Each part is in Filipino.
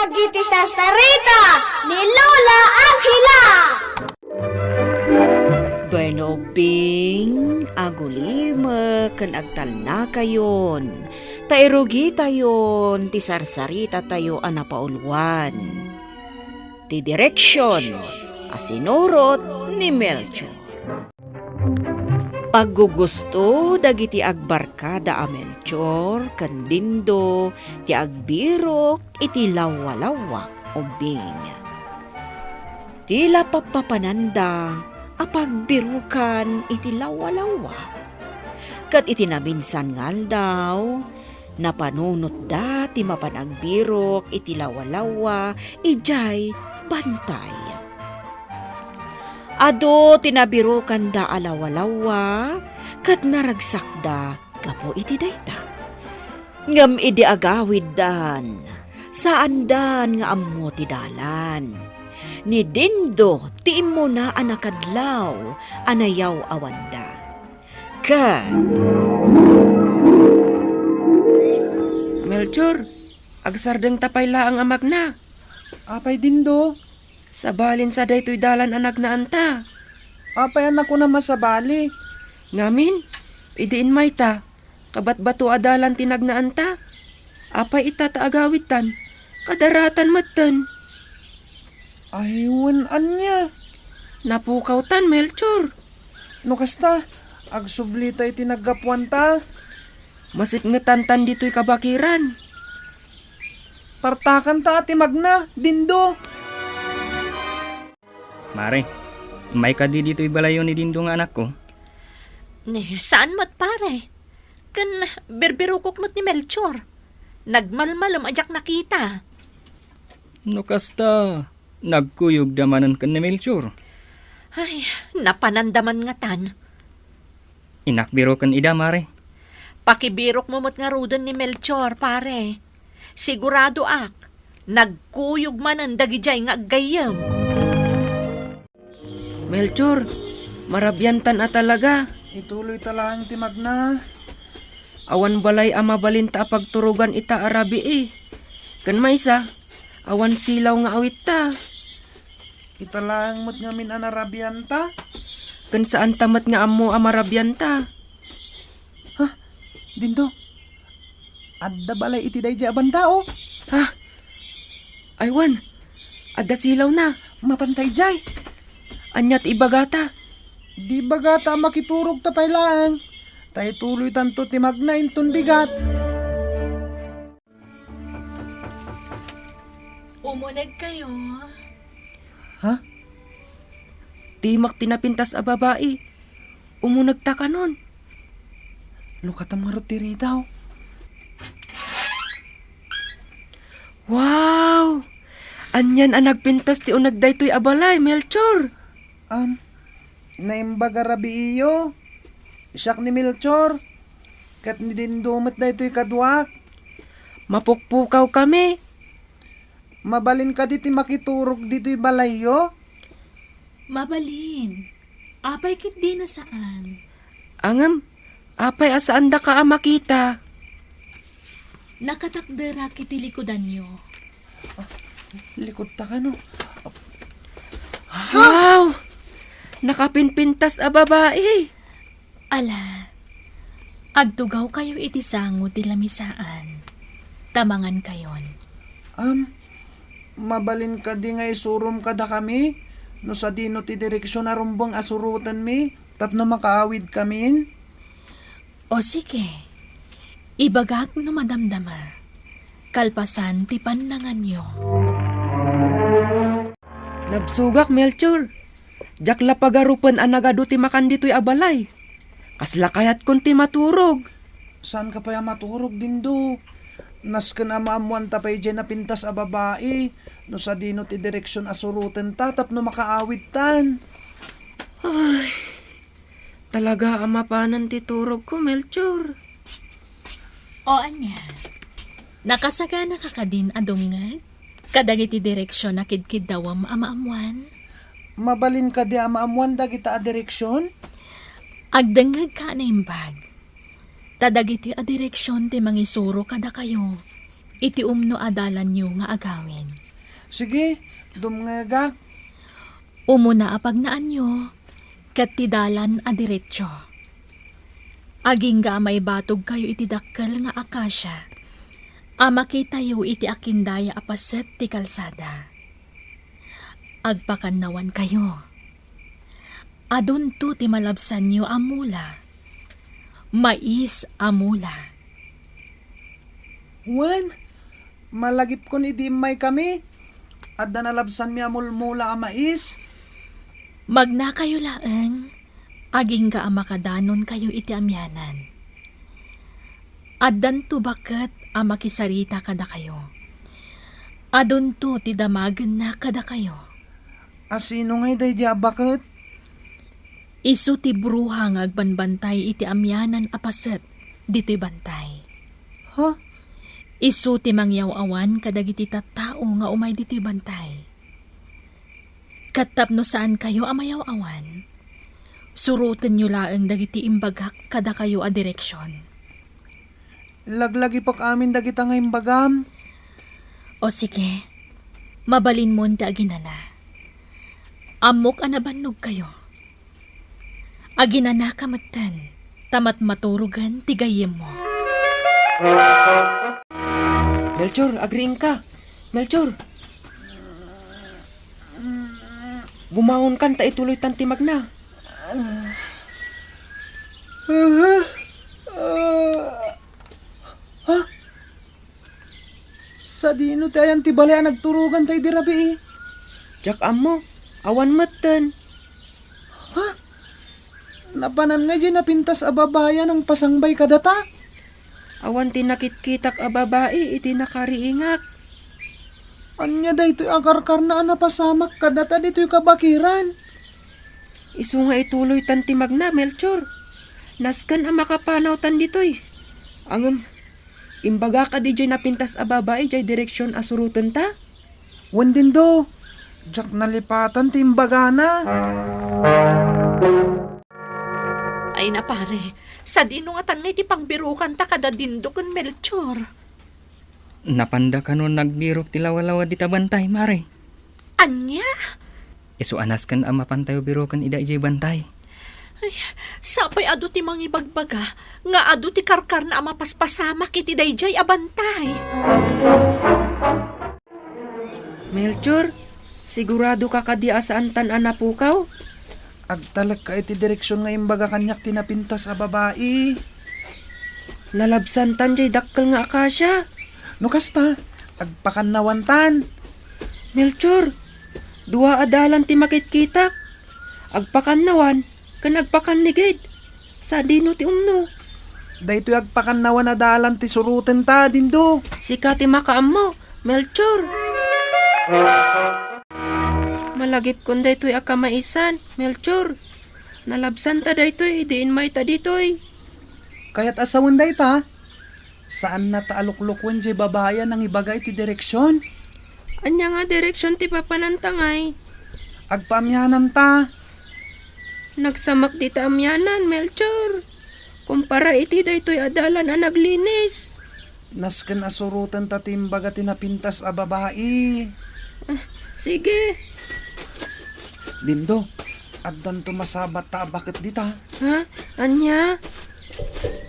Dagiti sarsarita ni Lola Angela. Bueno, Bing, agulima kan agtalna kayon. Tairugi tayon, ti sarsarita tayo anapaulwan. Ti direksyon, asinurot ni Melchor. Paggugusto dagiti agbarkada a Melchor, kandindo, ti agbirok, iti lawa-lawa o Bing. Tila papapananda, apagbirukan iti lawa-lawa. Kat iti naminsan ngal daw, napanunot da ti mapanagbirok iti lawa-lawa, ijay bantay. Ado tinabirukan da alawa-lawa, kat naragsak da gapo iti dayta. Ngam idi agawid dan, saan dan nga ammo ti dalan. Ni dindo ti imo na anakadlaw, anayaw awanda. Kat Melchor, agsardeng tapay laang amag na. Apay dindo, Sabalin sa daytoy dalan anag na anta. apay anak ko na masabali. Ngamin, idiin may ta. Kabat bato adalan tinag na anta. Apay ita taagawitan. Kadaratan matan. Ayun, anya. Napukaw tan, Melchor. No kasta, agsublita iti naggapuan ta. Masit nga tantan dito'y kabakiran. Partakan ta ati magna, dindo. Mare, may kadi dito'y balayo ni Dindo nga anak ko. Saan mo't pare? Kan berbirukok mo't ni Melchor. Nagmalmalam ajak nakita. No kasta, nagkuyog damanan kan ni Melchor. Ay, napanandaman nga tan. Inakbiro kan ida, Mare. Pakibirok mo mo't nga rudon ni Melchor, pare. Sigurado ak, nagkuyog man ang dagijay nga aggayam. Melchor, marabyantan a talaga. Ituloy talang ti magna. Awan balay ama balinta pagturugan ita arabi eh. Kan maysa, awan silaw nga awit ta. Italang mo't ngamin anarabian ta. Kan saan tamat nga amo amarabyan ta. Dindo, adda balay iti daydi abandao. Ha? Aywan, adda silaw na. Mapantay jay. Anyat ibagata. Di baga ta makiturog ta pailaan. Tay tuloy tanto ti magna inton bigat. Umunag kayo. Ha? Timak tinapintas a babae. Umunag ta kanon. Lukatam nga rotiri daw. Wow! Anyan ang nagpintas ti unag daytoy abalay, Melchor. Naimbaga rabi iyo. Isak ni Melchor. Kat ni dindumat na ito'y kadwak. Mapukpukaw kami. Mabalin ka diti makiturog dito'y balayo. Mabalin. Apay kit di na saan. Angam, apay asaan da ka makita. Nakatakdera kiti likodan nyo. Likod ta ka no. Wow! Nakapinpintas a babae. Ala, agtugaw kayo iti sango ti lamisaan. Tamangan kayon. Mabalin ka di nga isurum ka da kami. No sa dino ti direksyon na rumbong asurutan mi. Tapno makaawid kami. O sige, ibagak no madamdama. Kalpasan ti panangan nyo. Nabsugak, Melchor. Jakla pagarupan anagado ti makan dito'y abalay. Kasla kayat kon ti maturog. Saan ka pa yung maturog dindo? Nas ka na maamuan ta pa'y dyan na pintas a babae. No sa dino ti direksyon asurutan ta. Tapno makaawid tan. Ay, talaga amapanan ti turog ko, Melchor. O anya, nakasagana ka kadin adungad? Kadagiti direksyon na kidkid dawam amaamuan? Mabalin ka di maamuan da kita a direksyon? Agdangag ka na imbag. Tadagiti a direksyon ti mangisuro kada kayo. iti umno adalan nyo nga agawin. Sige, dumngegak. Umuna apagnaan nyo, kat ti dalan a diretsyo. Aging ga may batog kayo iti dakkel nga akasya. Makita yu iti akindaya apaset ti kalsada. Agpakannawan kayo. Adunto ti malabsan nyo amula. Mais amula. Wen, malagip ko ni may kami. At danalabsan mi amulmula a mais. Magna kayo laeng, aging ga makadanon kayo iti amyanan. Addan to baket makisarita kada kayo. Adun to ti damagen na kada kayo. Asino ngay day di bakit? Isu ti bruhang agbanbantay iti amyanan apaset dito'y bantay. Ha? Isu ti mangyaw-awan kadagiti tattao nga umay dito'y bantay. Katapno saan kayo amayaw-awan, surutan nyo laeng dagiti imbagak kada kayo a direksyon. Laglagi pak amin dagita nga imbagam. O sige, mabalin mo ti aginana. Amok anabannog kayo. Aginana kamatan, tamat maturugan ti gayem mo. Melchor, agriing ka. Melchor. Bumangon kan ta ituloy tan timag na. Ha? Sa dino tayan ti balaya nagturugan tayo dirabi. Jak amo, awan meten. Napanan nga dyan napintas a babaya ng pasangbay kadata. Awan tinakit-kitak a babae iti nakariingak. Anya da ito'y akarkar na napasamak kadata dito'y kabakiran. Isu nga ituloy tan timag na, Melchor. Naskan a makapanaw tan ditoy. Angem, imbaga ka di jay napintas a babae jay direksyon asurutan ta. Wendin do, jak nalipatan ti imbaga na. Ay na pare, sa dinungatan nga iti pangbirukan ta kada dindokan Melchor. Napanda ka nun nagbirok ti lawalawa di tabantay, mare. Anya? Isu anas kan ang mapantayo birokan ida ijay bantay. Ay, sapay adu ti mangibagbaga, nga adu ti karkar na amapaspasamak iti dayjay abantay. Melchor, sigurado ka kadi asaan tan anapukaw? Agtalag ka iti direksyon nga imbaga kanyak tinapintas a babae. Nalabsan tan jay dakkel nga akasya. No kasta, agpakannawantan. Melchor, dua adalan ti makitkitak. Agpakannawan, kan agpakanigid. Sa dino ti umno. Daytoy agpakannawan na dalan ti suruten ta dindo. Sika ti makaam mo, Melchor. Malagip kon daytoy akamaisan, Melchor. Nalabsan ta daytoy, diin may ta ditoy. Kaya't asawan day ta. Saan na taaluklukwen jay babaya nang ibagay ti direksyon? Anya nga direksyon ti papanantangay. Agpaamyanan ta. Nagsamak di ta amyanan, Melchor. Kumpara iti daytoy adalan a naglinis. Nasken asurutan ta ti imbaga tinapintas a babae. Sige. Dindo, addan to masabat ta bakit dita? Ha? Anya?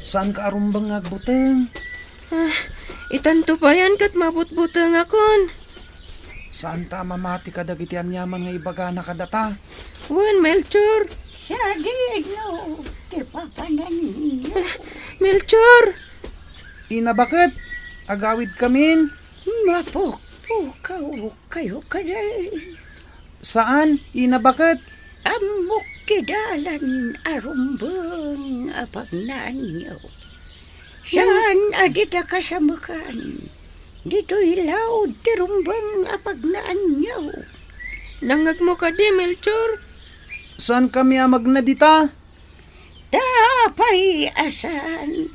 Saan ka arumbang agbuteng? Itanto pa yan kat mabutbutang akon. Saan ta mamati ka dagiti anyaman nga ibaga na kadata? Wan, Melchor. Sa digno, ti papanan niyo. Melchor. Ina bakit? Agawid kamin? Mapukpukaw kayo kaday. Saan? Ina bakit? Amok tidalan arumbang apagnaan niyo. Saan adita kasamukan? Dito ilaw tirumbang apagnaan niyo. Nangag mo ka di, Melchor. Saan kami amag na dita? Tapay asan.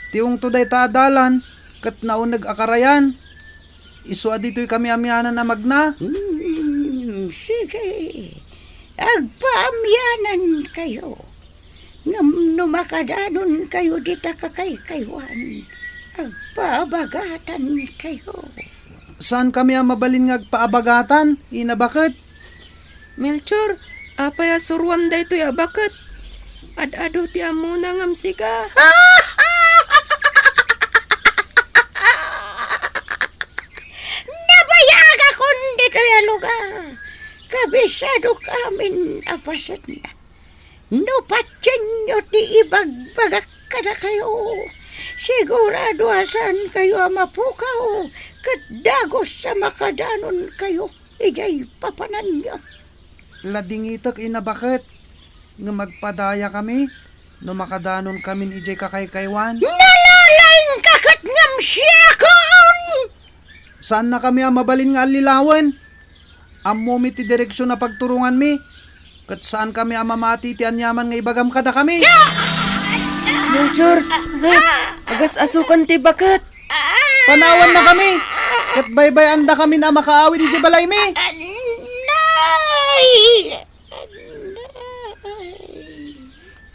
Tiong tuday ta adalan, kat naon nag-akarayan. Iswa dito'y kami amyanan na magna. Sige, agpaamyanan kayo. Ngam numakadanon kayo dita kakaykaywan. agpaabagatan kayo. Saan kami ang mabalin nga agpaabagatan? Ina bakit? Melchor, apay asuruan daytoy abakat. Ad-ado ti amuna ngam sika. Nabayaga kon dito ya lugar. Kabisado kamin apasat niya. No patyan nyo ti ibagbagak kada kayo. Sigurado asan kayo mapukaw. Kadagos sa makadanon kayo. Ijay papanan nyo. Ladingitak ina bakit? Nga magpadaya kami? No makadanon kami ni ijay kakaykaywan? Nalalaing kakat ngam siya kon! Saan na kami ang mabalin nga alilawan? Ammo mi ti direksyon na pagturungan mi. Kat saan kami ang mamati ti anyaman nga ibagam kada kami? Melchor, agas asukan ti bakat. Panawan na kami. Kat baybay anda kami na makaawi di balay mi. Nay!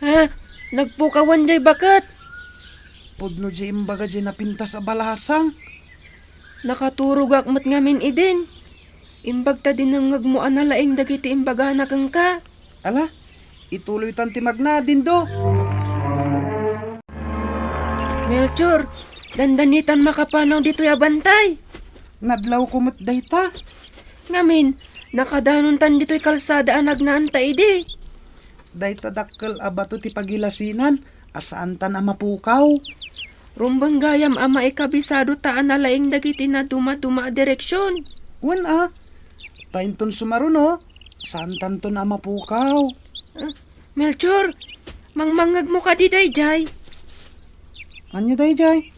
Ha? Nagpukawan jay bakat. Pudno di imbaga di napintas sa balahasang. Nakaturog akmat ngamin idin. Imbag ta din ang ngagmuan na laing dagiti imbaga na kang ka. Ala, ituloy tan ti magna dindo. Melchor, dandanitan makapanaw dito ya bantay. Nadlaw kumot dayta. Ngamin, nakadanon tan dito'y kalsada ang nagnaanta idi. Dayta dakkel abato ti pagilasinan. Asaan tan ang mapukaw? Rumbang gayam ama ikabisado taan na laing dagiti na duma-duma direksyon. Wan tainton sumaruno. Saan tanto na mapukaw? Melchor, mangmangag mo ka di dayjay. Anya dayjay?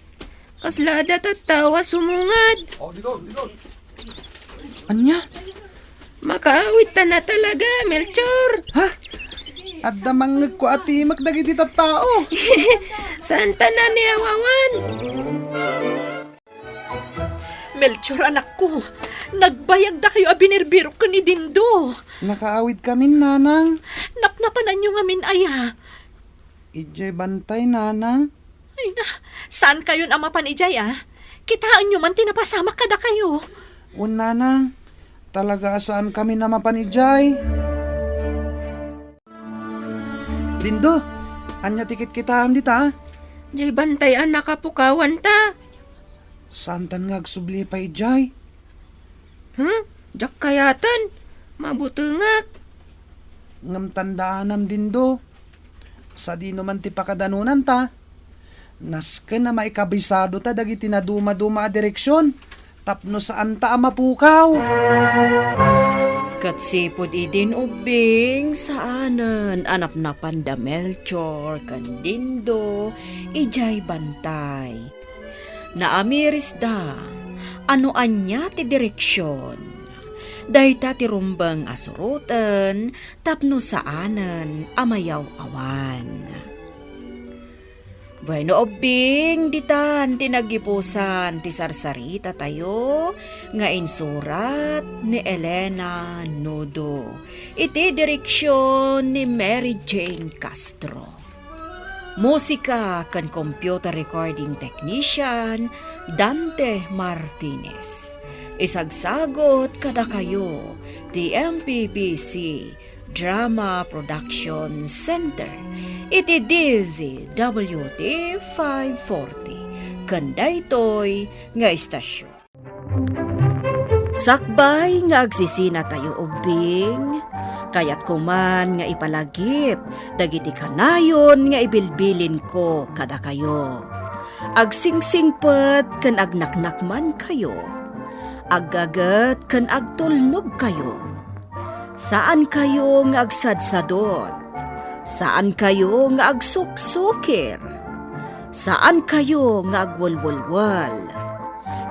Kaslada tawa sumungad. Anya? Makaawit ta na talaga, Melchor. Ha? Adda mangag ko ati magdagiti tattao. Saan ta na ni awawan? Melchor, anak ko, nagbayag da kayo abinirbiro ko ni Dindo. Nakaawid kami nanang. Napnapanan nyo ngamin aya. Ijay bantay nanang. Ay na, saan kayo ang mapanijay Kitaan nyo man tinapasama kada kayo. Un nanang. Talaga saan kami na mapanijay? Dindo, anya tikit kita dita. Jay bantay ang nakapukawan ta. Santan nga agsubli pa ijay. Jak kayatan. Mabutungak. Ngam tandaanam dindo. Sa di naman ti pakadanunan ta. Nasken na maikabisado ta dagiti na duma-duma a direksyon. Tapno saan ta mapukaw. Katsipod idin ubing saanan anap na panda Melchor kandindo ijay bantay. Naamiris da ano anya ti direksyon. Dayta ti rumbang asurutan tapno saanan amayaw awan. Bueno obing ditan tinagipusan ti sarsarita tayo nga insurat ni Elena Nudo. Iti direksyon ni Mary Jane Castro. Musika kan computer recording technician Dante Martinez. Isagsagot kada kayo ti MPPC Drama Production Center. Iti DZWT 540. Kandaytoy nga istasyon. Sakbay nga agsisina tayo ubing. Kaya't kuman nga ipalagip. Dagiti kanayon nga ibilbilin ko kada kayo. Agsingsingpet kan agnaknakman kayo. Aggagat kan agtulnog kayo. Saan kayo nga agsadsadot? Saan kayo nga agsuksukir? Saan kayo nga agwalwalwal?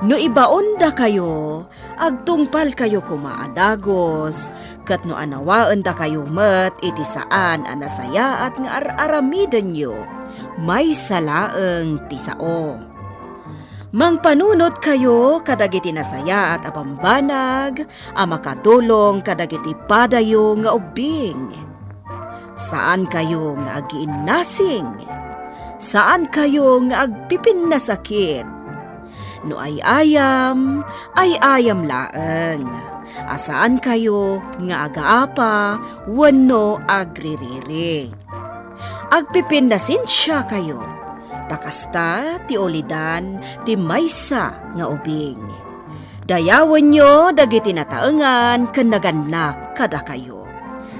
No ibaon da kayo, agtungpal kayo kumaadagos, kat no anawaan da kayo met iti saan anasaya at nga aramidan nyo, may salaeng tisao. Mangpanunot kayo kadagiti nasaya at apambanag, amakatulong kadagiti padayo nga ubing. Saan kayo nga agiinnasing? Saan kayo nga agpipin na sakit? No ay ayam laeng. Asaan kayo nga agaapa, wano agririri. Agpipin na sinsya kayo. Takasta ti olidan ti maysa nga ubing. Dayawan nyo dagiti nataengan ken naganak kada kayo.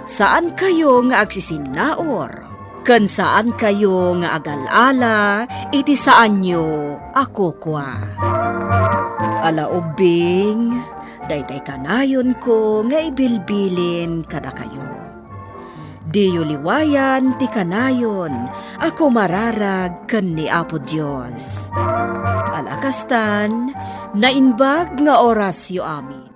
Saan kayo nga agsisinnaor? Ken saan kayo nga agalala, iti saan nyo ako kwa. Ala ubing, daytay kanayon ko nga ibilbilin kada kayo. Diyo liwayan ti kanayon, ako mararag ken ni Apo Dios. Alakastan, nainbag nga orasyo amin.